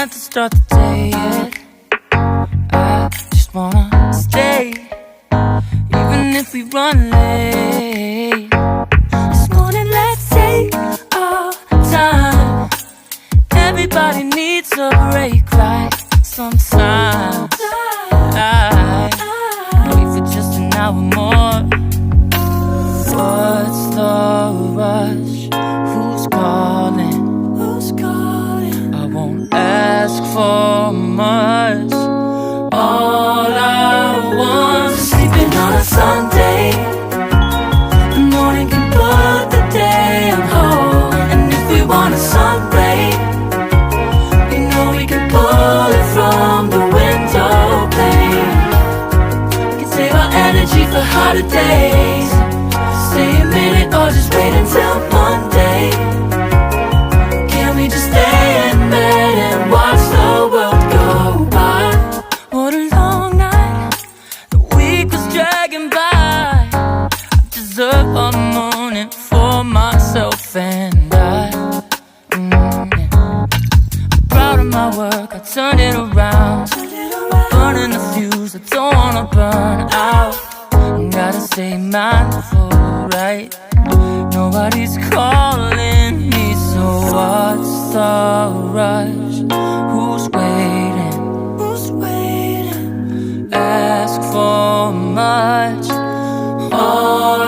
have to start the day yet. I just wanna stay, even if we run late. This morning, let's take our time. Everybody needs a break, right? Sometimes I wait for just an hour more. What's the rush? Who's calling? Who's calling? I won't ask for much. All I want is sleeping on a Sunday. The morning can put the day on hold. And if we want a sun ray, we know we can pull it from the window pane. We can save our energy for harder days. Stay a minute or just wait until Monday. Can we just stay in bed and watch the world go by? What a long night, the week was dragging by. I deserve a morning for myself and I. I'm proud of my work, I turned it around. I'm burning the fuse, I don't wanna burn out. Gotta stay mindful, right? Nobody's calling me, so what's the rush? Who's waiting? Who's waiting? Ask for much. All